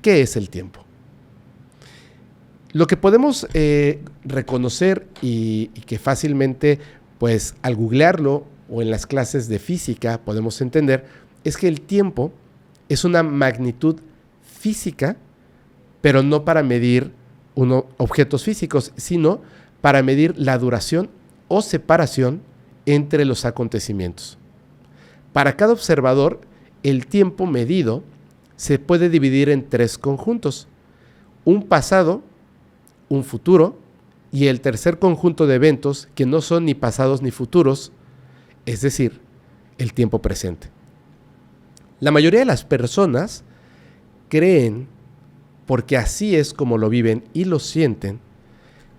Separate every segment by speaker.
Speaker 1: ¿qué es el tiempo? Lo que podemos reconocer y que fácilmente, pues al googlearlo o en las clases de física podemos entender, es que el tiempo es una magnitud física, pero no para medir objetos físicos, sino para medir la duración o separación entre los acontecimientos. Para cada observador, el tiempo medido se puede dividir en 3 conjuntos: un pasado, un futuro y el tercer conjunto de eventos que no son ni pasados ni futuros, es decir, el tiempo presente. La mayoría de las personas creen, porque así es como lo viven y lo sienten,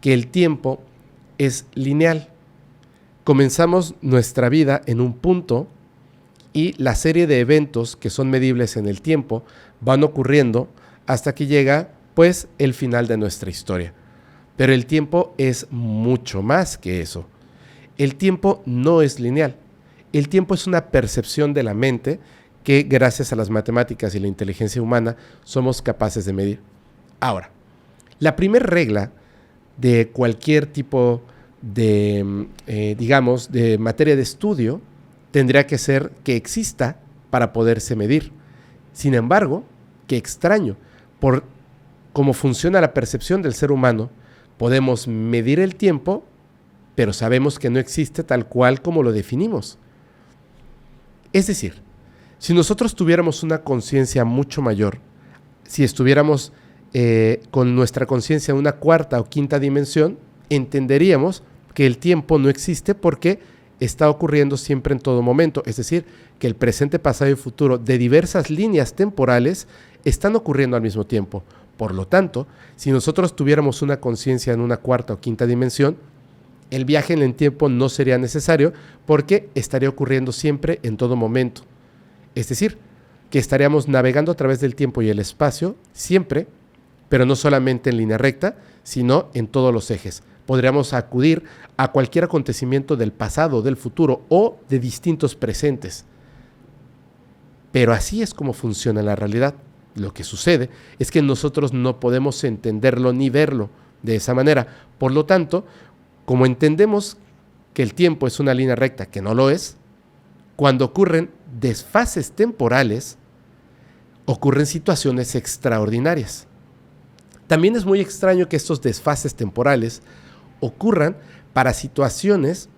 Speaker 1: que el tiempo es lineal. Comenzamos nuestra vida en un punto y la serie de eventos que son medibles en el tiempo van ocurriendo hasta que llega, pues, el final de nuestra historia. Pero el tiempo es mucho más que eso. El tiempo no es lineal. El tiempo es una percepción de la mente que, gracias a las matemáticas y la inteligencia humana, somos capaces de medir. Ahora, la primera regla de cualquier tipo de, de materia de estudio tendría que ser que exista para poderse medir. Sin embargo, qué extraño, por cómo funciona la percepción del ser humano, podemos medir el tiempo, pero sabemos que no existe tal cual como lo definimos. Es decir, si nosotros tuviéramos una conciencia mucho mayor, si estuviéramos con nuestra conciencia en una cuarta o quinta dimensión, entenderíamos que el tiempo no existe porque está ocurriendo siempre en todo momento. Es decir, que el presente, pasado y futuro de diversas líneas temporales están ocurriendo al mismo tiempo. Por lo tanto, si nosotros tuviéramos una conciencia en una cuarta o quinta dimensión, el viaje en el tiempo no sería necesario porque estaría ocurriendo siempre en todo momento. Es decir, que estaríamos navegando a través del tiempo y el espacio siempre, pero no solamente en línea recta, sino en todos los ejes. Podríamos acudir a cualquier acontecimiento del pasado, del futuro o de distintos presentes. Pero así es como funciona la realidad. Lo que sucede es que nosotros no podemos entenderlo ni verlo de esa manera. Por lo tanto, como entendemos que el tiempo es una línea recta, que no lo es, cuando ocurren desfases temporales, ocurren situaciones extraordinarias. También es muy extraño que estos desfases temporales ocurran para situaciones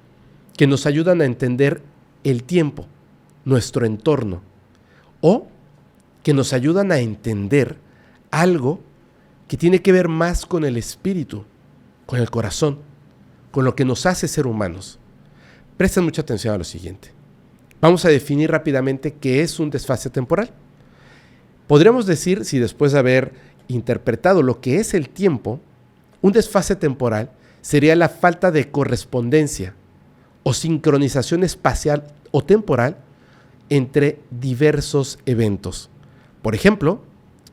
Speaker 1: que nos ayudan a entender el tiempo, nuestro entorno, o que nos ayudan a entender algo que tiene que ver más con el espíritu, con el corazón, con lo que nos hace ser humanos. Presten mucha atención a lo siguiente. Vamos a definir rápidamente qué es un desfase temporal. Podríamos decir, si después de haber interpretado lo que es el tiempo, un desfase temporal sería la falta de correspondencia o sincronización espacial o temporal entre diversos eventos. Por ejemplo,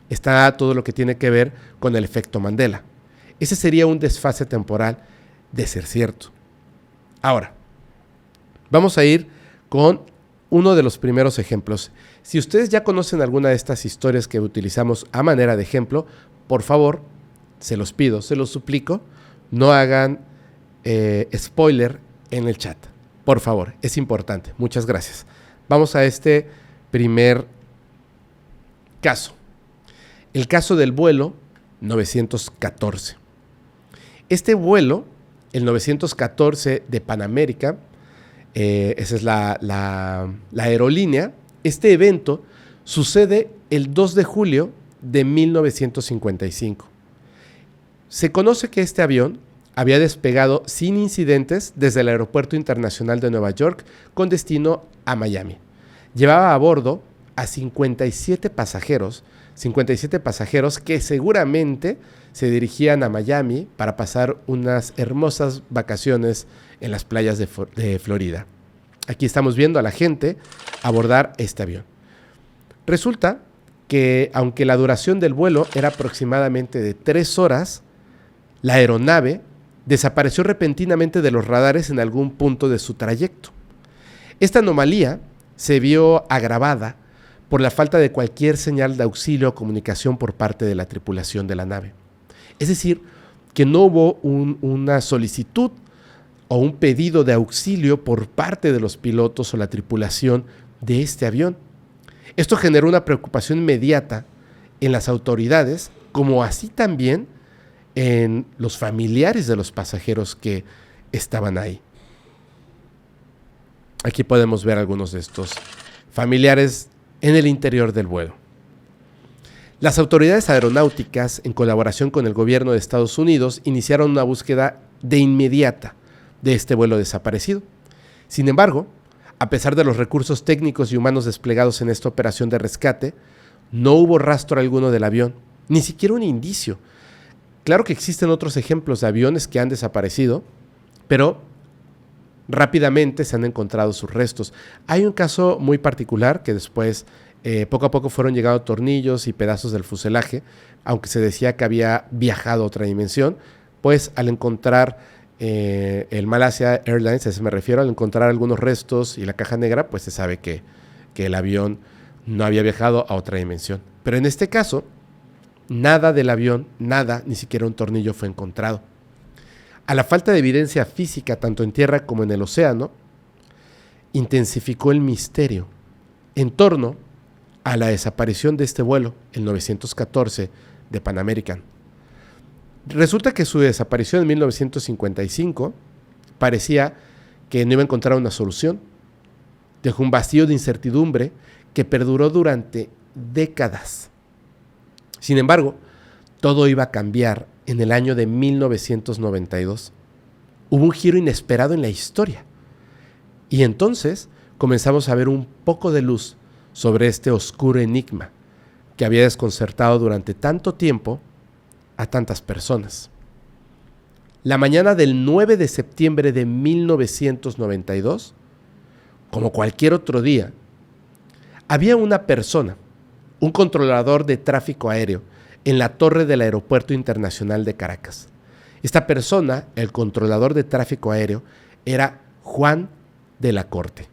Speaker 1: está todo lo que tiene que ver con el efecto Mandela. Ese sería un desfase temporal de ser cierto. Ahora, vamos a ir con uno de los primeros ejemplos. Si ustedes ya conocen alguna de estas historias que utilizamos a manera de ejemplo, por favor, se los pido, se los suplico, no hagan spoiler en el chat. Por favor, es importante. Muchas gracias. Vamos a este primer caso. El caso del vuelo 914. Este vuelo, el 914 de Panamérica, esa es la aerolínea. Este evento sucede el 2 de julio de 1955. Se conoce que este avión había despegado sin incidentes desde el Aeropuerto Internacional de Nueva York con destino a Miami. Llevaba a bordo a 57 pasajeros que seguramente se dirigían a Miami para pasar unas hermosas vacaciones en las playas de Florida. Aquí estamos viendo a la gente abordar este avión. Resulta que, aunque la duración del vuelo era aproximadamente de 3 horas, la aeronave desapareció repentinamente de los radares en algún punto de su trayecto. Esta anomalía se vio agravada por la falta de cualquier señal de auxilio o comunicación por parte de la tripulación de la nave. Es decir, que no hubo una solicitud o un pedido de auxilio por parte de los pilotos o la tripulación de este avión. Esto generó una preocupación inmediata en las autoridades, como así también en los familiares de los pasajeros que estaban ahí. Aquí podemos ver algunos de estos familiares en el interior del vuelo. Las autoridades aeronáuticas, en colaboración con el gobierno de Estados Unidos, iniciaron una búsqueda de inmediata de este vuelo desaparecido. Sin embargo, a pesar de los recursos técnicos y humanos desplegados en esta operación de rescate, no hubo rastro alguno del avión, ni siquiera un indicio. Claro que existen otros ejemplos de aviones que han desaparecido, pero rápidamente se han encontrado sus restos. Hay un caso muy particular que después, poco a poco fueron llegando tornillos y pedazos del fuselaje, aunque se decía que había viajado a otra dimensión, pues al encontrar el Malaysia Airlines, a ese me refiero, al encontrar algunos restos y la caja negra, pues se sabe que el avión no había viajado a otra dimensión. Pero en este caso, nada del avión, nada, ni siquiera un tornillo fue encontrado. A la falta de evidencia física, tanto en tierra como en el océano, intensificó el misterio en torno a la desaparición de este vuelo, el 914 de Pan American. Resulta que su desaparición en 1955 parecía que no iba a encontrar una solución. Dejó un vacío de incertidumbre que perduró durante décadas. Sin embargo, todo iba a cambiar en el año de 1992. Hubo un giro inesperado en la historia. Y entonces comenzamos a ver un poco de luz sobre este oscuro enigma que había desconcertado durante tanto tiempo a tantas personas. La mañana del 9 de septiembre de 1992, como cualquier otro día, había una persona, un controlador de tráfico aéreo, en la torre del Aeropuerto Internacional de Caracas. Esta persona, el controlador de tráfico aéreo, era Juan de la Corte.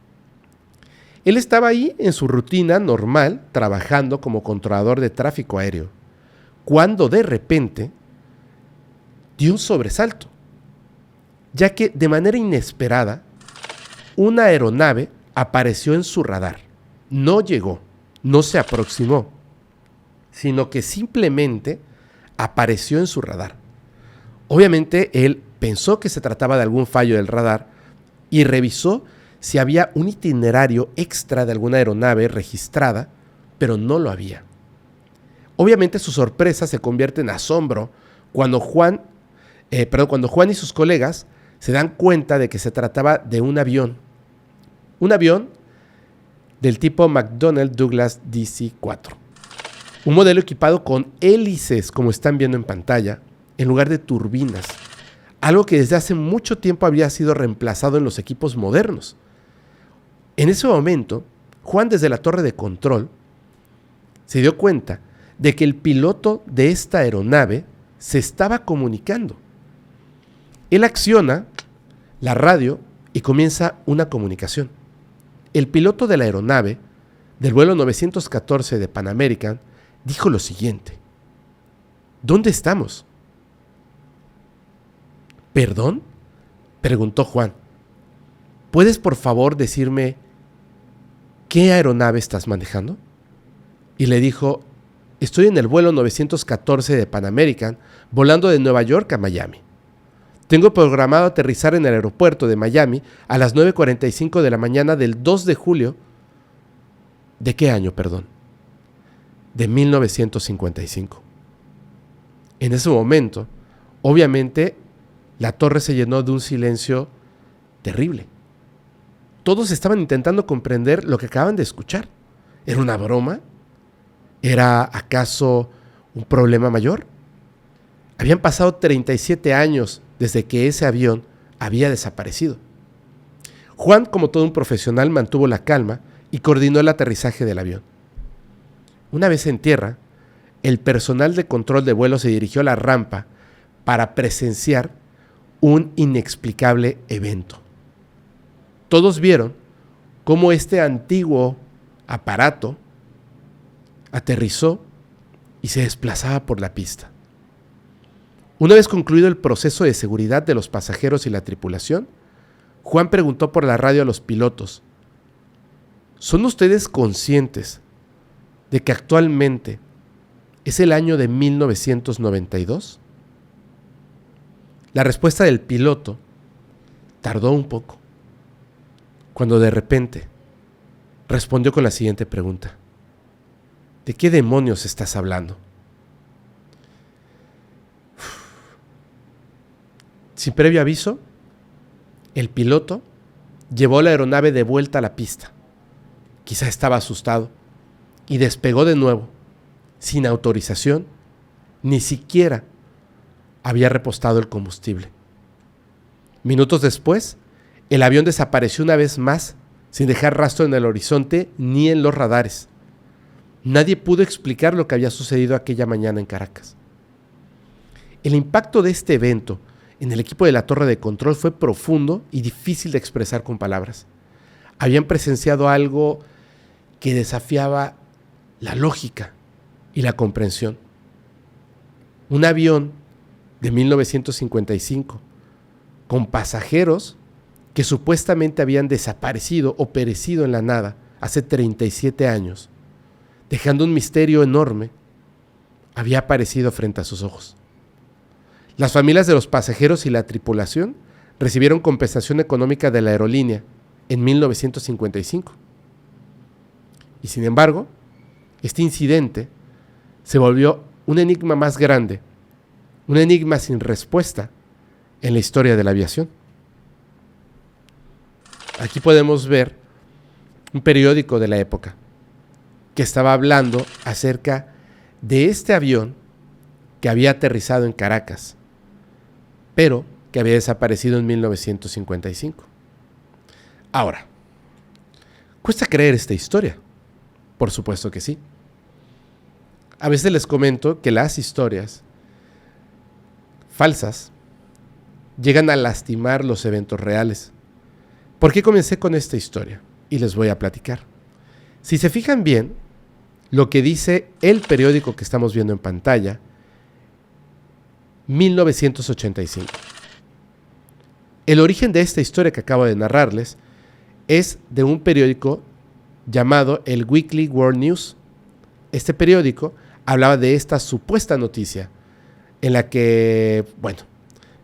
Speaker 1: Él estaba ahí en su rutina normal, trabajando como controlador de tráfico aéreo, cuando de repente dio un sobresalto, ya que de manera inesperada una aeronave apareció en su radar. No llegó, no se aproximó, sino que simplemente apareció en su radar. Obviamente él pensó que se trataba de algún fallo del radar y revisó si había un itinerario extra de alguna aeronave registrada, pero no lo había. Obviamente su sorpresa se convierte en asombro cuando Juan y sus colegas se dan cuenta de que se trataba de un avión del tipo McDonnell Douglas DC-4, un modelo equipado con hélices, como están viendo en pantalla, en lugar de turbinas, algo que desde hace mucho tiempo había sido reemplazado en los equipos modernos. En ese momento, Juan, desde la torre de control, se dio cuenta de que el piloto de esta aeronave se estaba comunicando. Él acciona la radio y comienza una comunicación. El piloto de la aeronave del vuelo 914 de Pan American dijo lo siguiente: ¿Dónde estamos? ¿Perdón?, preguntó Juan. ¿Puedes por favor decirme qué aeronave estás manejando? Y le dijo: estoy en el vuelo 914 de Pan American, volando de Nueva York a Miami. Tengo programado aterrizar en el aeropuerto de Miami a las 9:45 de la mañana del 2 de julio. ¿De qué año, perdón? De 1955. En ese momento, obviamente, la torre se llenó de un silencio terrible. Todos estaban intentando comprender lo que acaban de escuchar. ¿Era una broma? ¿Era acaso un problema mayor? Habían pasado 37 años desde que ese avión había desaparecido. Juan, como todo un profesional, mantuvo la calma y coordinó el aterrizaje del avión. Una vez en tierra, el personal de control de vuelo se dirigió a la rampa para presenciar un inexplicable evento. Todos vieron cómo este antiguo aparato aterrizó y se desplazaba por la pista. Una vez concluido el proceso de seguridad de los pasajeros y la tripulación, Juan preguntó por la radio a los pilotos: ¿son ustedes conscientes de que actualmente es el año de 1992? La respuesta del piloto tardó un poco, cuando de repente respondió con la siguiente pregunta: ¿de qué demonios estás hablando? Sin previo aviso, el piloto llevó la aeronave de vuelta a la pista. Quizá estaba asustado y despegó de nuevo, sin autorización, ni siquiera había repostado el combustible. Minutos después, el avión desapareció una vez más, sin dejar rastro en el horizonte ni en los radares. Nadie pudo explicar lo que había sucedido aquella mañana en Caracas. El impacto de este evento en el equipo de la torre de control fue profundo y difícil de expresar con palabras. Habían presenciado algo que desafiaba la lógica y la comprensión. Un avión de 1955 con pasajeros que supuestamente habían desaparecido o perecido en la nada hace 37 años, dejando un misterio enorme, había aparecido frente a sus ojos. Las familias de los pasajeros y la tripulación recibieron compensación económica de la aerolínea en 1955. Y sin embargo, este incidente se volvió un enigma más grande, un enigma sin respuesta en la historia de la aviación. Aquí podemos ver un periódico de la época que estaba hablando acerca de este avión que había aterrizado en Caracas, pero que había desaparecido en 1955. Ahora, ¿cuesta creer esta historia? Por supuesto que sí. A veces les comento que las historias falsas llegan a lastimar los eventos reales. ¿Por qué comencé con esta historia? Y les voy a platicar. Si se fijan bien, lo que dice el periódico que estamos viendo en pantalla, 1985. El origen de esta historia que acabo de narrarles es de un periódico llamado el Weekly World News. Este periódico hablaba de esta supuesta noticia en la que,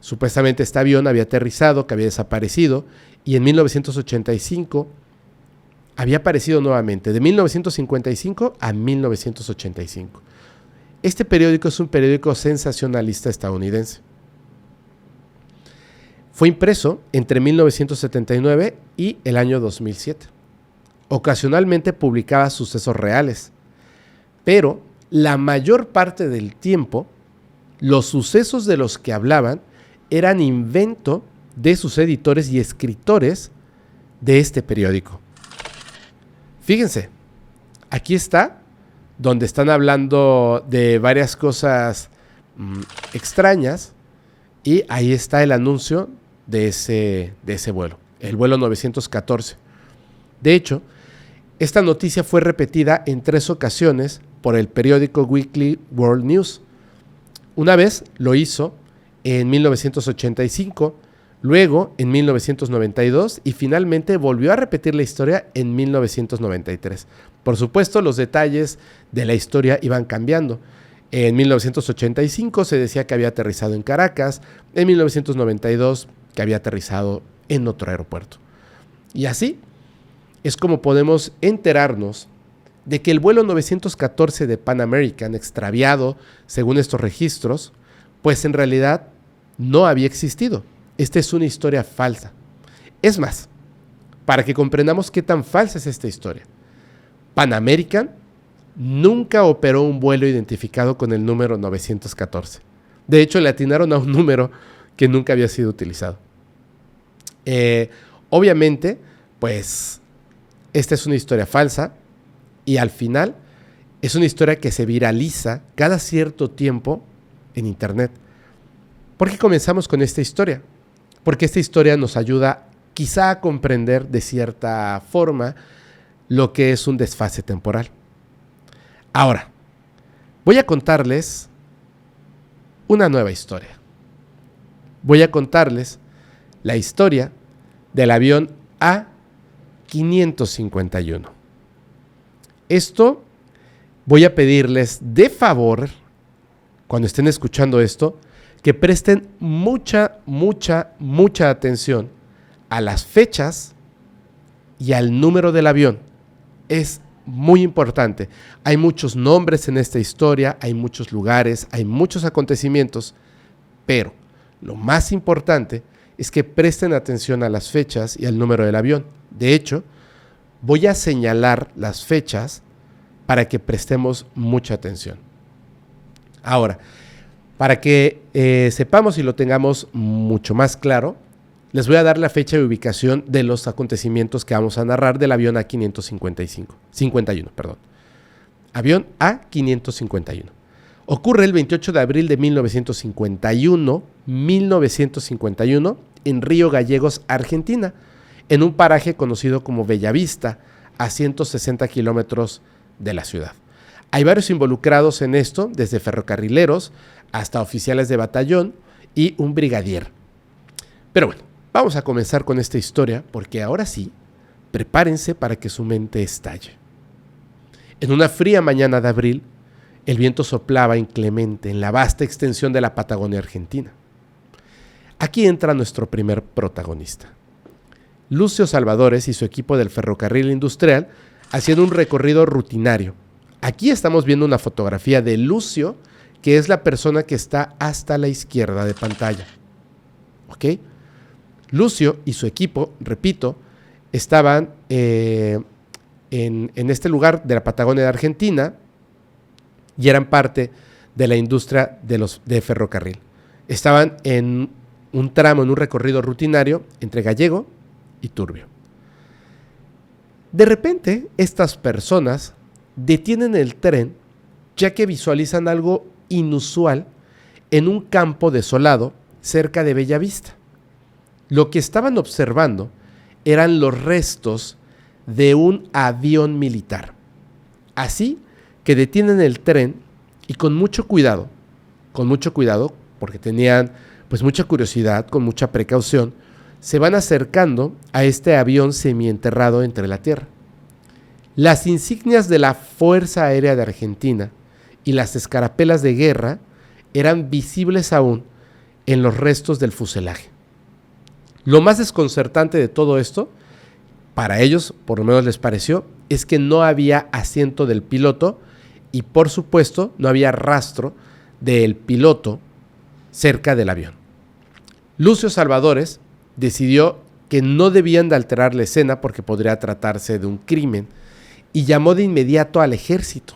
Speaker 1: supuestamente este avión había aterrizado, que había desaparecido, y en 1985 había aparecido nuevamente, de 1955 a 1985. Este periódico es un periódico sensacionalista estadounidense. Fue impreso entre 1979 y el año 2007. Ocasionalmente publicaba sucesos reales, pero la mayor parte del tiempo los sucesos de los que hablaban eran invento de sus editores y escritores de este periódico. Fíjense, aquí está donde están hablando de varias cosas extrañas, y ahí está el anuncio de ese vuelo, el vuelo 914. De hecho, esta noticia fue repetida en 3 ocasiones por el periódico Weekly World News. Una vez lo hizo en 1985, luego en 1992 y finalmente volvió a repetir la historia en 1993. Por supuesto, los detalles de la historia iban cambiando. En 1985 se decía que había aterrizado en Caracas, en 1992 que había aterrizado en otro aeropuerto. Y así es como podemos enterarnos de que el vuelo 914 de Pan American, extraviado según estos registros, pues en realidad no había existido. Esta es una historia falsa. Es más, para que comprendamos qué tan falsa es esta historia, Pan American nunca operó un vuelo identificado con el número 914. De hecho, le atinaron a un número que nunca había sido utilizado. Obviamente, pues, esta es una historia falsa y al final es una historia que se viraliza cada cierto tiempo en internet. ¿Por qué comenzamos con esta historia? Porque esta historia nos ayuda quizá a comprender de cierta forma lo que es un desfase temporal. Ahora, voy a contarles una nueva historia. Voy a contarles la historia del avión A551. Esto voy a pedirles de favor, cuando estén escuchando esto, que presten mucha atención a las fechas y al número del avión. Es muy importante. Hay muchos nombres en esta historia, hay muchos lugares, hay muchos acontecimientos, pero lo más importante es que presten atención a las fechas y al número del avión. De hecho, voy a señalar las fechas para que prestemos mucha atención. Ahora, para que sepamos y lo tengamos mucho más claro, les voy a dar la fecha y ubicación de los acontecimientos que vamos a narrar del avión A551. Avión A551. Ocurre el 28 de abril de 1951 en Río Gallegos, Argentina, en un paraje conocido como Bellavista, a 160 kilómetros de la ciudad. Hay varios involucrados en esto, desde ferrocarrileros hasta oficiales de batallón y un brigadier. Pero bueno, vamos a comenzar con esta historia porque ahora sí, prepárense para que su mente estalle. En una fría mañana de abril, el viento soplaba inclemente en la vasta extensión de la Patagonia Argentina. Aquí entra nuestro primer protagonista. Lucio Salvadores y su equipo del ferrocarril industrial haciendo un recorrido rutinario. Aquí estamos viendo una fotografía de Lucio, que es la persona que está hasta la izquierda de pantalla. ¿Ok? Lucio y su equipo, repito, estaban en este lugar de la Patagonia de Argentina y eran parte de la industria de ferrocarril. Estaban en un tramo, en un recorrido rutinario entre Gallego y Turbio. De repente, estas personas detienen el tren ya que visualizan algo inusual en un campo desolado cerca de Bellavista. Lo que estaban observando eran los restos de un avión militar. Así que detienen el tren y con mucho cuidado, porque tenían pues mucha curiosidad, con mucha precaución, se van acercando a este avión semienterrado entre la tierra. Las insignias de la Fuerza Aérea de Argentina y las escarapelas de guerra eran visibles aún en los restos del fuselaje. Lo más desconcertante de todo esto, para ellos, por lo menos les pareció, es que no había asiento del piloto y, por supuesto, no había rastro del piloto cerca del avión. Lucio Salvadores decidió que no debían de alterar la escena porque podría tratarse de un crimen y llamó de inmediato al ejército.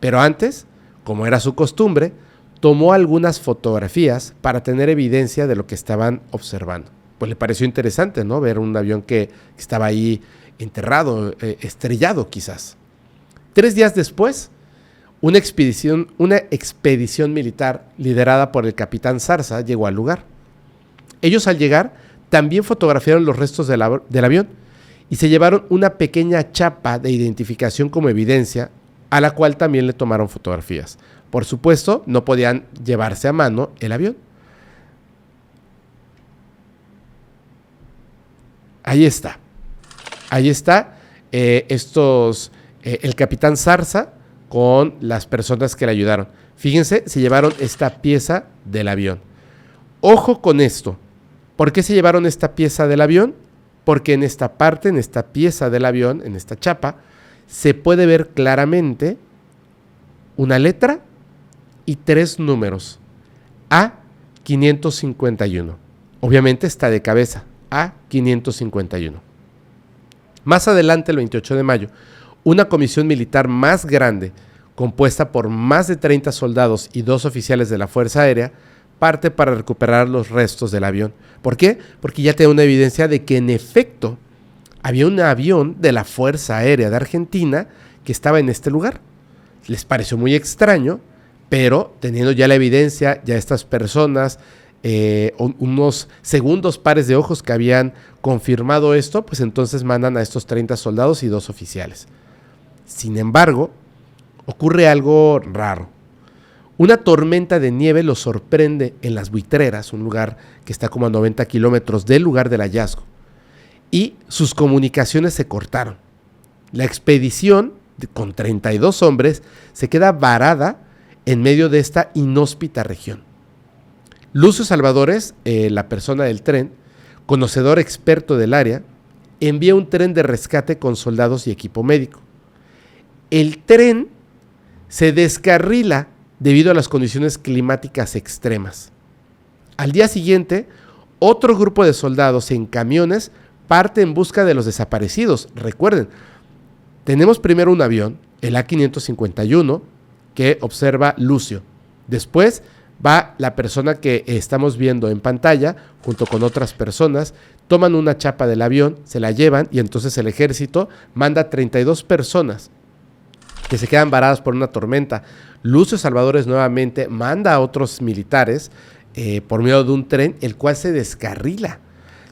Speaker 1: Pero antes, como era su costumbre, tomó algunas fotografías para tener evidencia de lo que estaban observando. Pues le pareció interesante, ¿no? Ver un avión que estaba ahí enterrado, estrellado quizás. 3 días después, una expedición militar liderada por el capitán Zarza llegó al lugar. Ellos al llegar también fotografiaron los restos del avión y se llevaron una pequeña chapa de identificación como evidencia, a la cual también le tomaron fotografías. Por supuesto, no podían llevarse a mano el avión. Ahí está. El capitán Zarza con las personas que le ayudaron. Fíjense, se llevaron esta pieza del avión. Ojo con esto. ¿Por qué se llevaron esta pieza del avión? Porque en esta parte, en esta pieza del avión, en esta chapa, se puede ver claramente una letra y 3 números. A551. Obviamente está de cabeza. A551. Más adelante, el 28 de mayo, una comisión militar más grande, compuesta por más de 30 soldados y 2 oficiales de la Fuerza Aérea, parte para recuperar los restos del avión. ¿Por qué? Porque ya tiene una evidencia de que en efecto había un avión de la Fuerza Aérea de Argentina que estaba en este lugar. Les pareció muy extraño, pero teniendo ya la evidencia, ya estas personas, unos segundos pares de ojos que habían confirmado esto, pues entonces mandan a estos 30 soldados y 2 oficiales. Sin embargo, ocurre algo raro. Una tormenta de nieve los sorprende en Las Buitreras, un lugar que está como a 90 kilómetros del lugar del hallazgo, y sus comunicaciones se cortaron. La expedición, con 32 hombres, se queda varada en medio de esta inhóspita región. Lucio Salvadores, la persona del tren, conocedor experto del área, envía un tren de rescate con soldados y equipo médico. El tren se descarrila debido a las condiciones climáticas extremas. Al día siguiente, otro grupo de soldados en camiones parte en busca de los desaparecidos. Recuerden, tenemos primero un avión, el A551, que observa Lucio. Después va la persona que estamos viendo en pantalla, junto con otras personas, toman una chapa del avión, se la llevan y entonces el ejército manda 32 personas que se quedan varadas por una tormenta. Lucio Salvadores nuevamente manda a otros militares por medio de un tren, el cual se descarrila.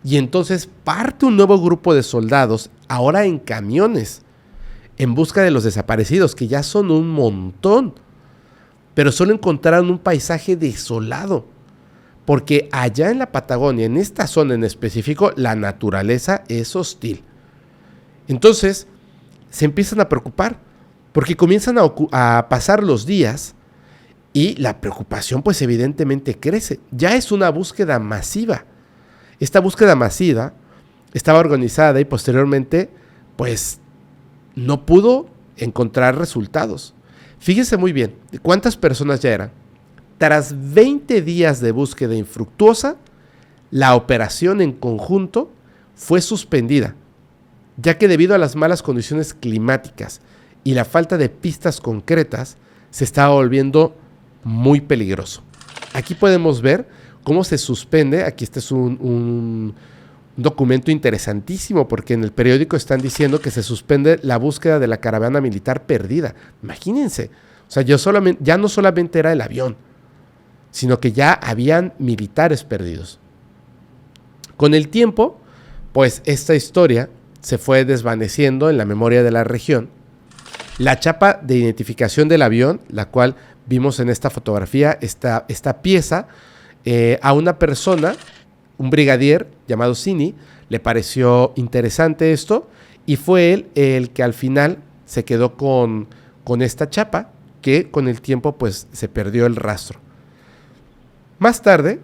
Speaker 1: Y entonces parte un nuevo grupo de soldados, ahora en camiones, en busca de los desaparecidos, que ya son un montón. Pero solo encontraron un paisaje desolado, porque allá en la Patagonia, en esta zona en específico, la naturaleza es hostil. Entonces se empiezan a preocupar, porque comienzan a pasar los días y la preocupación pues evidentemente crece. Ya es una búsqueda masiva. Esta búsqueda masiva estaba organizada y posteriormente pues no pudo encontrar resultados. Fíjense muy bien, ¿cuántas personas ya eran? Tras 20 días de búsqueda infructuosa, la operación en conjunto fue suspendida, ya que debido a las malas condiciones climáticas y la falta de pistas concretas, se estaba volviendo muy peligroso. Aquí podemos ver cómo se suspende. Aquí este es un documento interesantísimo, porque en el periódico están diciendo que se suspende la búsqueda de la caravana militar perdida. Imagínense, o sea, ya no solamente era el avión, sino que ya habían militares perdidos. Con el tiempo, pues esta historia se fue desvaneciendo en la memoria de la región. La chapa de identificación del avión, la cual vimos en esta fotografía, esta pieza, a una persona, un brigadier llamado Cini, le pareció interesante esto y fue él el que al final se quedó con esta chapa, que con el tiempo pues se perdió el rastro. Más tarde,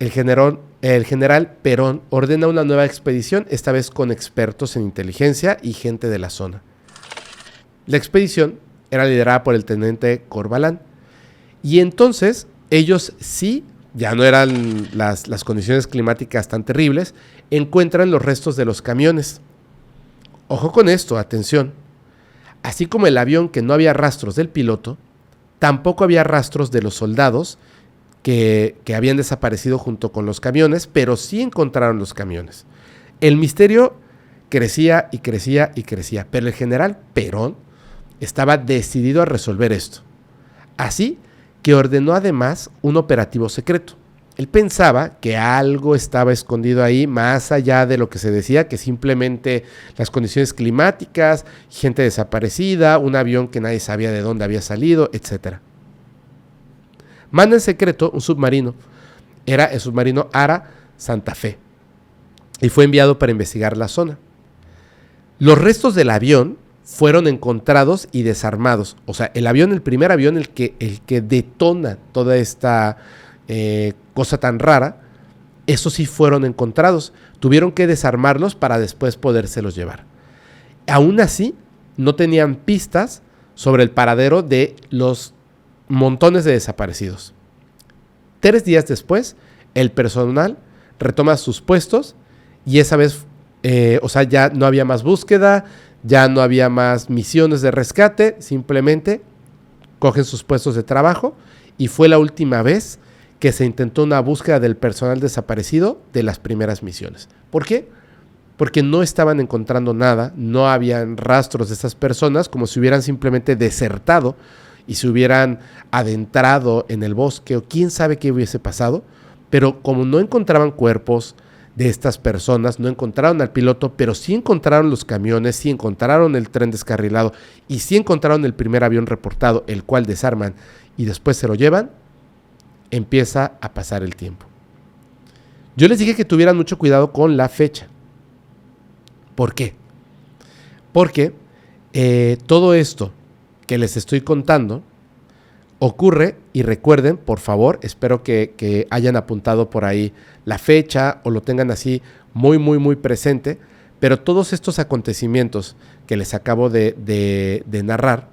Speaker 1: el general Perón ordena una nueva expedición, esta vez con expertos en inteligencia y gente de la zona. La expedición era liderada por el teniente Corbalán, y entonces ellos sí, ya no eran las condiciones climáticas tan terribles, encuentran los restos de los camiones. Ojo con esto, atención. Así como el avión, que no había rastros del piloto, tampoco había rastros de los soldados que habían desaparecido junto con los camiones, pero sí encontraron los camiones. El misterio crecía y crecía y crecía, pero el general Perón estaba decidido a resolver esto. Así que ordenó además un operativo secreto. Él pensaba que algo estaba escondido ahí, más allá de lo que se decía, que simplemente las condiciones climáticas, gente desaparecida, un avión que nadie sabía de dónde había salido, etc. Manda en secreto un submarino. Era el submarino Ara Santa Fe, y fue enviado para investigar la zona. Los restos del avión fueron encontrados y desarmados. O sea, el primer avión, el que detona toda esta cosa tan rara, esos sí fueron encontrados. Tuvieron que desarmarlos para después podérselos llevar. Aún así, no tenían pistas sobre el paradero de los montones de desaparecidos. 3 días después, el personal retoma sus puestos y esa vez, ya no había más búsqueda, ya no había más misiones de rescate, simplemente cogen sus puestos de trabajo, y fue la última vez que se intentó una búsqueda del personal desaparecido de las primeras misiones. ¿Por qué? Porque no estaban encontrando nada, no habían rastros de estas personas, como si hubieran simplemente desertado y se hubieran adentrado en el bosque, o quién sabe qué hubiese pasado, pero como no encontraban cuerpos, de estas personas, no encontraron al piloto, pero sí encontraron los camiones, sí encontraron el tren descarrilado y sí encontraron el primer avión reportado, el cual desarman y después se lo llevan, empieza a pasar el tiempo. Yo les dije que tuvieran mucho cuidado con la fecha. ¿Por qué? Porque todo esto que les estoy contando ocurre, y recuerden, por favor, espero que hayan apuntado por ahí la fecha o lo tengan así muy, muy, muy presente, pero todos estos acontecimientos que les acabo de narrar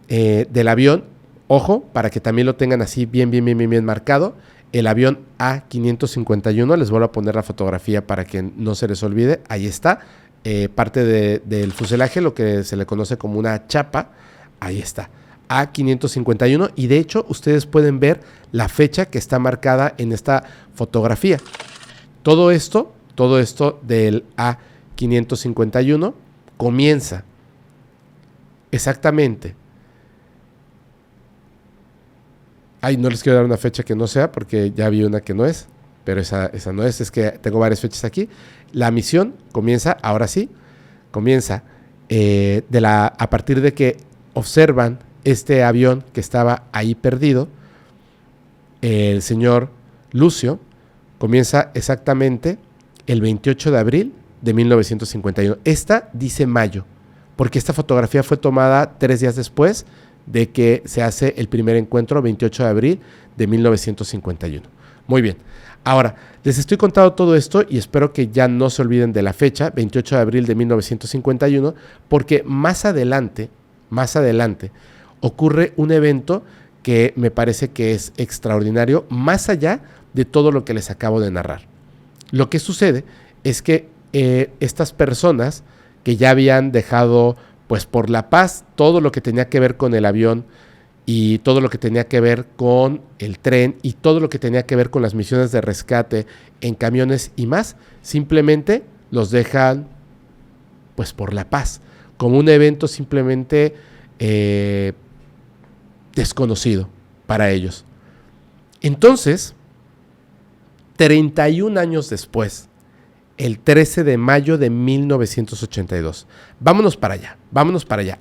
Speaker 1: del avión, ojo, para que también lo tengan así bien, bien, bien, bien, bien marcado, el avión A551, les vuelvo a poner la fotografía para que no se les olvide, ahí está, parte del fuselaje, lo que se le conoce como una chapa, ahí está. A551 y de hecho ustedes pueden ver la fecha que está marcada en esta fotografía. Todo esto del A551 comienza exactamente. Ay, no les quiero dar una fecha que no sea porque ya vi una que no es, pero esa no es que tengo varias fechas aquí. La misión comienza, ahora sí, comienza a partir de que observan este avión que estaba ahí perdido. El señor Lucio comienza exactamente el 28 de abril de 1951. Esta dice mayo, porque esta fotografía fue tomada 3 días después de que se hace el primer encuentro, 28 de abril de 1951. Muy bien. Ahora, les estoy contando todo esto y espero que ya no se olviden de la fecha, 28 de abril de 1951, porque más adelante, ocurre un evento que me parece que es extraordinario, más allá de todo lo que les acabo de narrar. Lo que sucede es que estas personas que ya habían dejado, pues por la paz, todo lo que tenía que ver con el avión y todo lo que tenía que ver con el tren y todo lo que tenía que ver con las misiones de rescate en camiones y más, simplemente los dejan pues por la paz, como un evento simplemente desconocido para ellos. Entonces, 31 años después, el 13 de mayo de 1982. Vámonos para allá,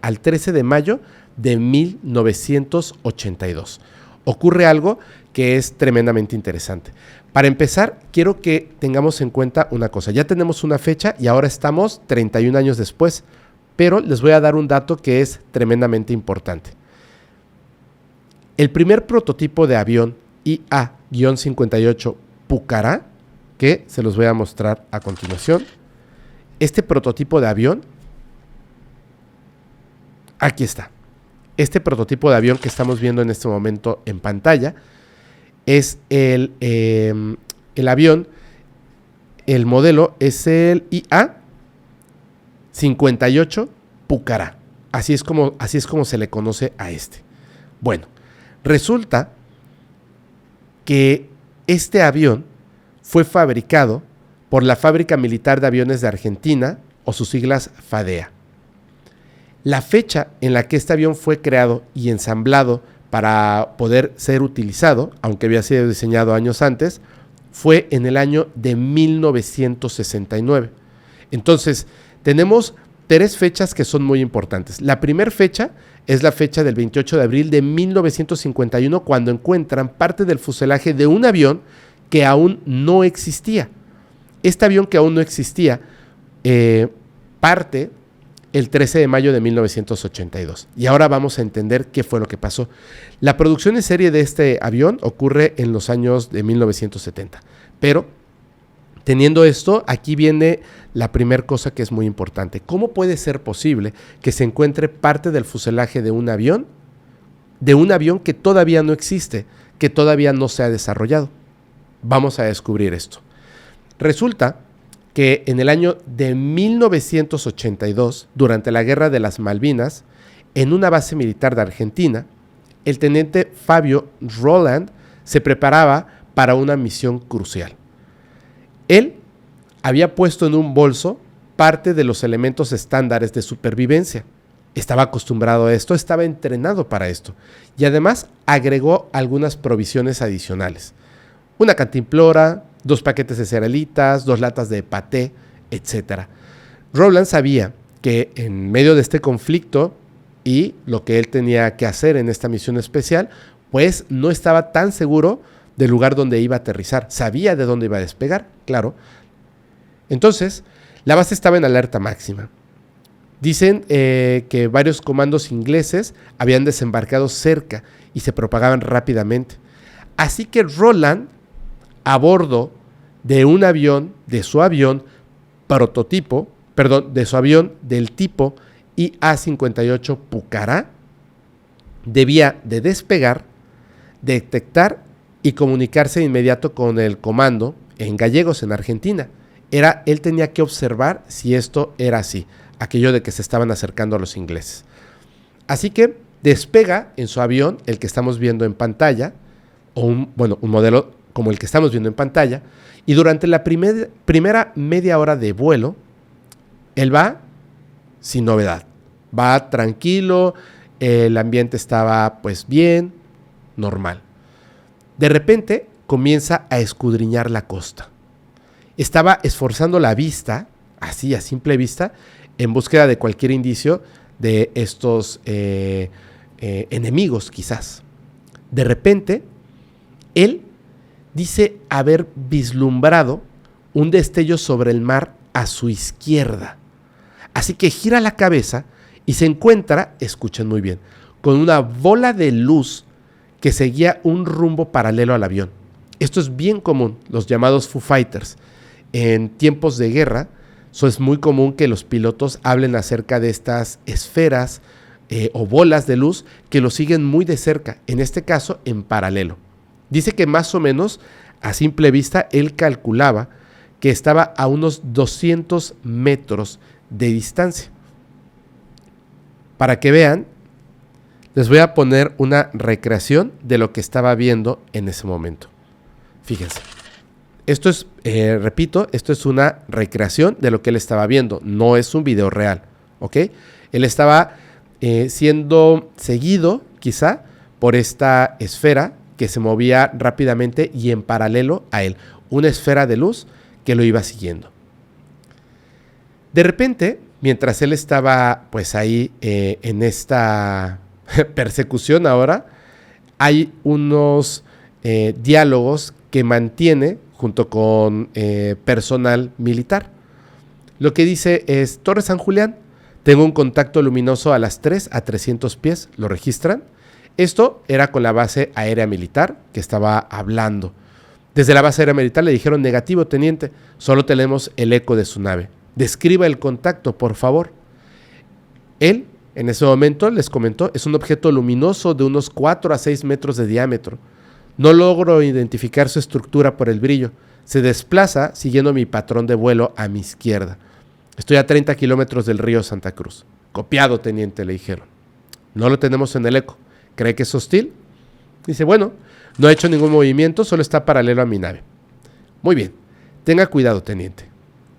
Speaker 1: al 13 de mayo de 1982. Ocurre algo que es tremendamente interesante. Para empezar, quiero que tengamos en cuenta una cosa. Ya tenemos una fecha y ahora estamos 31 años después, pero les voy a dar un dato que es tremendamente importante. El primer prototipo de avión IA-58 Pucará, que se los voy a mostrar a continuación. Este prototipo de avión, aquí está. Este prototipo de avión que estamos viendo en este momento en pantalla es el avión, el modelo es el IA-58 Pucará. Así es como se le conoce a este. Bueno, resulta que este avión fue fabricado por la Fábrica Militar de Aviones de Argentina, o sus siglas FADEA. La fecha en la que este avión fue creado y ensamblado para poder ser utilizado, aunque había sido diseñado años antes, fue en el año de 1969. Entonces, tenemos 3 fechas que son muy importantes. La primera fecha es la fecha del 28 de abril de 1951, cuando encuentran parte del fuselaje de un avión que aún no existía. Este avión que aún no existía parte el 13 de mayo de 1982. Y ahora vamos a entender qué fue lo que pasó. La producción en serie de este avión ocurre en los años de 1970. Pero, teniendo esto, aquí viene la primera cosa que es muy importante. ¿Cómo puede ser posible que se encuentre parte del fuselaje de un avión que todavía no existe, que todavía no se ha desarrollado? Vamos a descubrir esto. Resulta que en el año de 1982, durante la Guerra de las Malvinas, en una base militar de Argentina, el teniente Fabio Roland se preparaba para una misión crucial. Él había puesto en un bolso parte de los elementos estándares de supervivencia. Estaba acostumbrado a esto, estaba entrenado para esto. Y además agregó algunas provisiones adicionales. Una cantimplora, 2 paquetes de cerealitas, 2 latas de paté, etc. Rowland sabía que en medio de este conflicto y lo que él tenía que hacer en esta misión especial, pues no estaba tan seguro del lugar donde iba a aterrizar. Sabía de dónde iba a despegar, claro. Entonces, la base estaba en alerta máxima. Dicen que varios comandos ingleses habían desembarcado cerca y se propagaban rápidamente. Así que Rowland, a bordo de un avión, de su avión del tipo IA-58 Pucará, debía de despegar, detectar y comunicarse de inmediato con el comando en Gallegos, en Argentina. Él tenía que observar si esto era así, aquello de que se estaban acercando a los ingleses. Así que despega en su avión, el que estamos viendo en pantalla, o un modelo como el que estamos viendo en pantalla, y durante la primera media hora de vuelo, él va sin novedad, va tranquilo, el ambiente estaba pues bien, normal. De repente comienza a escudriñar la costa. Estaba esforzando la vista, así a simple vista, en búsqueda de cualquier indicio de estos enemigos quizás. De repente, él dice haber vislumbrado un destello sobre el mar a su izquierda. Así que gira la cabeza y se encuentra, escuchen muy bien, con una bola de luz que seguía un rumbo paralelo al avión. Esto es bien común, los llamados Foo Fighters. En tiempos de guerra, es muy común que los pilotos hablen acerca de estas esferas o bolas de luz que lo siguen muy de cerca, en este caso en paralelo. Dice que más o menos a simple vista él calculaba que estaba a unos 200 metros de distancia. Para que vean, les voy a poner una recreación de lo que estaba viendo en ese momento. Fíjense. Esto es, repito, esto es una recreación de lo que él estaba viendo. No es un video real, ¿ok? Él estaba siendo seguido, quizá, por esta esfera que se movía rápidamente y en paralelo a él. Una esfera de luz que lo iba siguiendo. De repente, mientras él estaba pues ahí en esta persecución ahora, hay unos diálogos que mantiene junto con personal militar. Lo que dice es: Torre San Julián, tengo un contacto luminoso a las 3 a 300 pies, ¿lo registran? Esto era con la base aérea militar que estaba hablando. Desde la base aérea militar le dijeron: negativo, teniente, solo tenemos el eco de su nave. Describa el contacto, por favor. Él, en ese momento, les comentó, es un objeto luminoso de unos 4 a 6 metros de diámetro. No logro identificar su estructura por el brillo. Se desplaza siguiendo mi patrón de vuelo a mi izquierda. Estoy a 30 kilómetros del río Santa Cruz. Copiado, teniente, le dijeron. No lo tenemos en el eco. ¿Cree que es hostil? Dice, bueno, no ha hecho ningún movimiento, solo está paralelo a mi nave. Muy bien, tenga cuidado, teniente.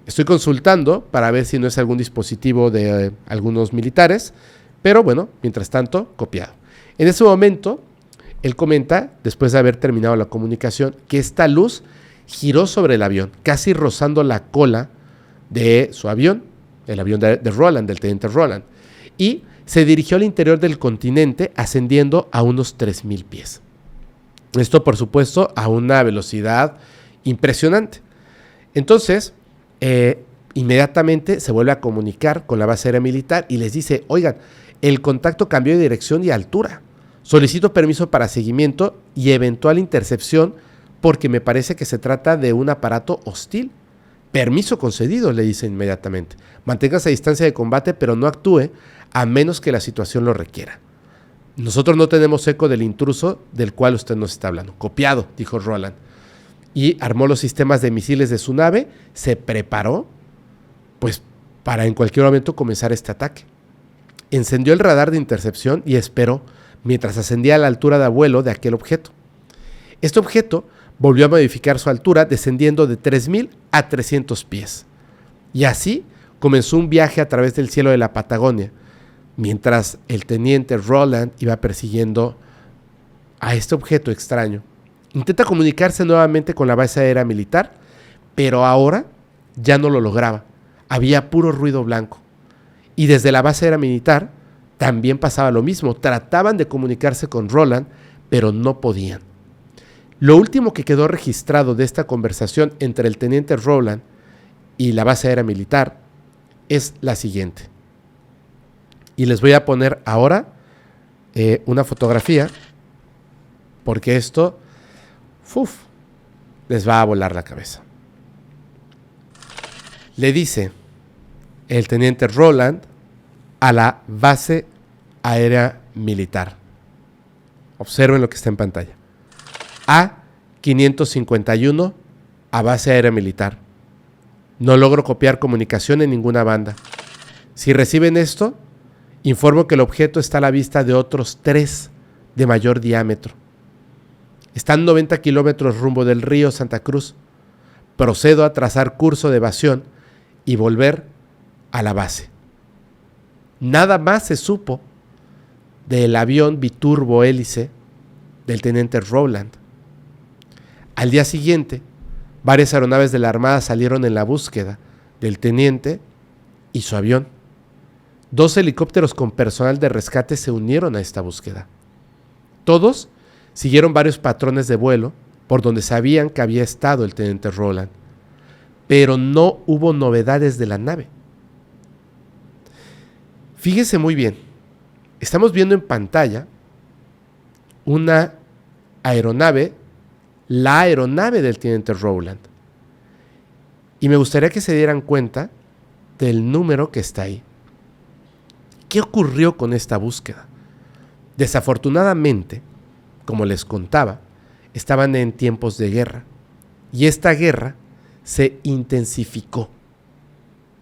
Speaker 1: Estoy consultando para ver si no es algún dispositivo de algunos militares, pero bueno, mientras tanto, copiado. En ese momento, él comenta, después de haber terminado la comunicación, que esta luz giró sobre el avión, casi rozando la cola de su avión, el avión de Rowland, del teniente Rowland, y se dirigió al interior del continente ascendiendo a unos 3,000 pies. Esto, por supuesto, a una velocidad impresionante. Entonces, inmediatamente se vuelve a comunicar con la base aérea militar y les dice, oigan, el contacto cambió de dirección y altura. Solicito permiso para seguimiento y eventual intercepción porque me parece que se trata de un aparato hostil. Permiso concedido, le dice inmediatamente. Manténgase a distancia de combate, pero no actúe a menos que la situación lo requiera. Nosotros no tenemos eco del intruso del cual usted nos está hablando. Copiado, dijo Rowland. Y armó los sistemas de misiles de su nave, se preparó, pues, para en cualquier momento comenzar este ataque. Encendió el radar de intercepción y esperó mientras ascendía a la altura de vuelo de aquel objeto. Este objeto volvió a modificar su altura, descendiendo de 3,000 a 300 pies. Y así comenzó un viaje a través del cielo de la Patagonia, mientras el teniente Rowland iba persiguiendo a este objeto extraño Intenta comunicarse nuevamente con la base aérea militar, pero ahora ya no lo lograba. Había puro ruido blanco. Y desde la base aérea militar también pasaba lo mismo. Trataban de comunicarse con Roland, pero no podían. Lo último que quedó registrado de esta conversación entre el teniente Roland y la base aérea militar es la siguiente. Y les voy a poner ahora una fotografía, porque esto les va a volar la cabeza. Le dice el teniente Roland a la base aérea militar. Observen lo que está en pantalla. A551 a base aérea militar. No logro copiar comunicación en ninguna banda. Si reciben esto, informo que el objeto está a la vista de otros 3 de mayor diámetro. Están 90 kilómetros rumbo del río Santa Cruz. Procedo a trazar curso de evasión y volver a la base. Nada más se supo del avión biturbo hélice del teniente Roland. Al día siguiente, varias aeronaves de la Armada salieron en la búsqueda del teniente y su avión. 2 helicópteros con personal de rescate se unieron a esta búsqueda. Todos siguieron varios patrones de vuelo por donde sabían que había estado el teniente Roland, pero no hubo novedades de la nave. Fíjense muy bien, estamos viendo en pantalla una aeronave, la aeronave del teniente Roland. Y me gustaría que se dieran cuenta del número que está ahí. ¿Qué ocurrió con esta búsqueda? Desafortunadamente, como les contaba, estaban en tiempos de guerra. Y esta guerra se intensificó.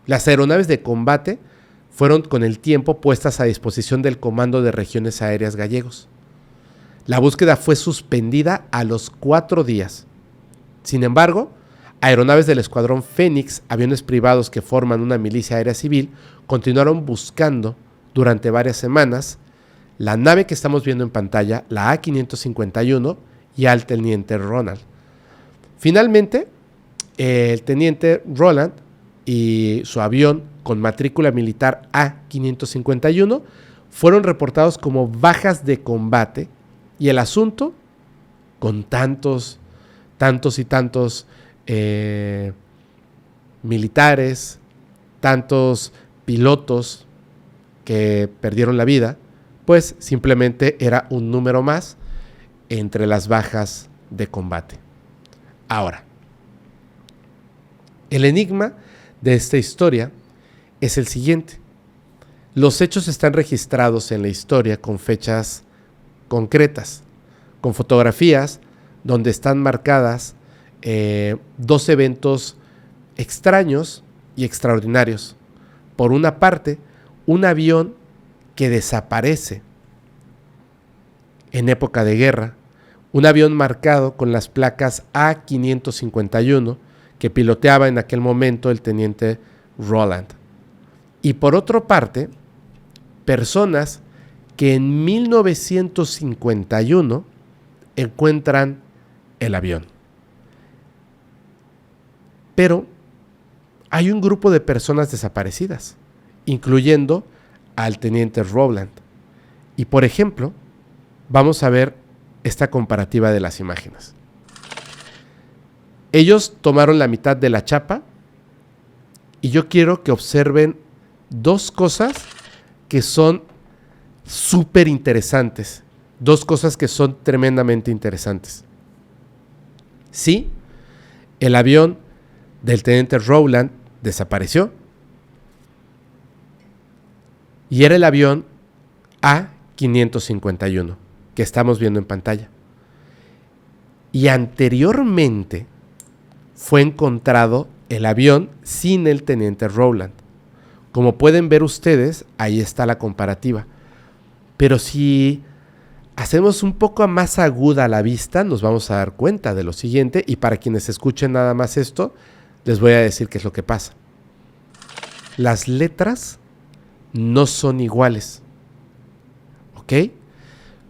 Speaker 1: Las aeronaves de combate fueron con el tiempo puestas a disposición del Comando de Regiones Aéreas Gallegos. La búsqueda fue suspendida a los 4 días. Sin embargo, aeronaves del Escuadrón Fénix, aviones privados que forman una milicia aérea civil, continuaron buscando durante varias semanas la nave que estamos viendo en pantalla, la A551, y al teniente Roland. Finalmente, el teniente Roland y su avión con matrícula militar A551 fueron reportados como bajas de combate, y el asunto, con tantos militares, tantos pilotos que perdieron la vida, pues simplemente era un número más entre las bajas de combate. Ahora, el enigma de esta historia es el siguiente. Los hechos están registrados en la historia con fechas concretas, con fotografías donde están marcadas 2 eventos extraños y extraordinarios. Por una parte, un avión que desaparece en época de guerra, un avión marcado con las placas A551 que piloteaba en aquel momento el teniente Roland. Y por otra parte, personas que en 1951 encuentran el avión. Pero hay un grupo de personas desaparecidas, incluyendo al teniente Roland. Y por ejemplo, vamos a ver esta comparativa de las imágenes. Ellos tomaron la mitad de la chapa y yo quiero que observen 2 cosas que son súper interesantes, 2 cosas que son tremendamente interesantes. Sí, el avión del teniente Roland desapareció y era el avión A551 que estamos viendo en pantalla. Y anteriormente fue encontrado el avión sin el teniente Roland. Como pueden ver ustedes, ahí está la comparativa. Pero si hacemos un poco más aguda la vista, nos vamos a dar cuenta de lo siguiente. Y para quienes escuchen nada más esto, les voy a decir qué es lo que pasa. Las letras no son iguales. ¿Ok?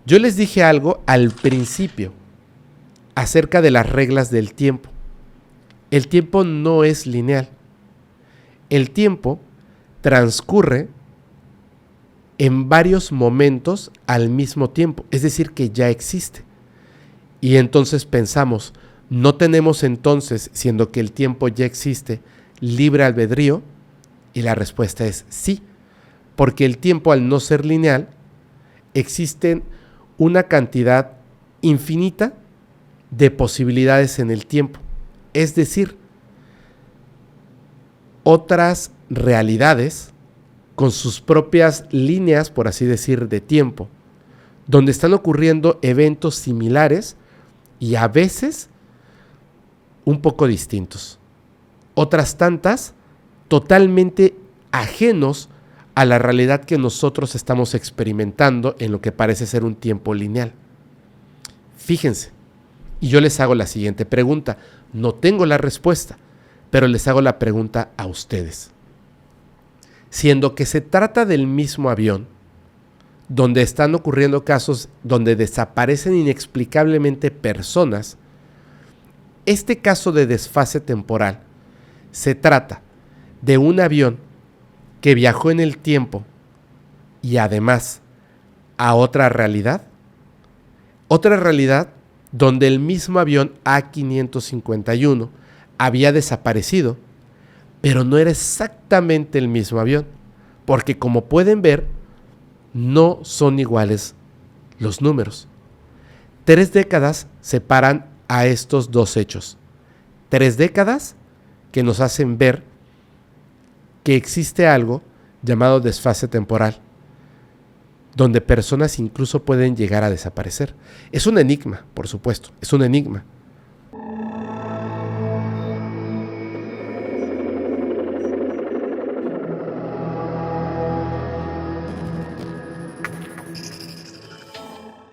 Speaker 1: Yo les dije algo al principio. acerca de las reglas del tiempo. El tiempo no es lineal. El tiempo transcurre en varios momentos al mismo tiempo, es decir, que ya existe. Y entonces pensamos, ¿no tenemos entonces, siendo que el tiempo ya existe, libre albedrío? Y la respuesta es sí, porque el tiempo, al no ser lineal, existen una cantidad infinita de posibilidades en el tiempo. Es decir, otras realidades con sus propias líneas, por así decir, de tiempo, donde están ocurriendo eventos similares y a veces un poco distintos. Otras tantas totalmente ajenos a la realidad que nosotros estamos experimentando en lo que parece ser un tiempo lineal. Fíjense, y yo les hago la siguiente pregunta. No tengo la respuesta, pero les hago la pregunta a ustedes. Siendo que se trata del mismo avión, donde están ocurriendo casos donde desaparecen inexplicablemente personas, este caso de desfase temporal se trata de un avión que viajó en el tiempo y además a otra realidad donde el mismo avión A551 había desaparecido, pero no era exactamente el mismo avión, porque como pueden ver, no son iguales los números. 3 décadas separan a estos dos hechos. 3 décadas que nos hacen ver que existe algo llamado desfase temporal, donde personas incluso pueden llegar a desaparecer. Es un enigma, por supuesto, es un enigma.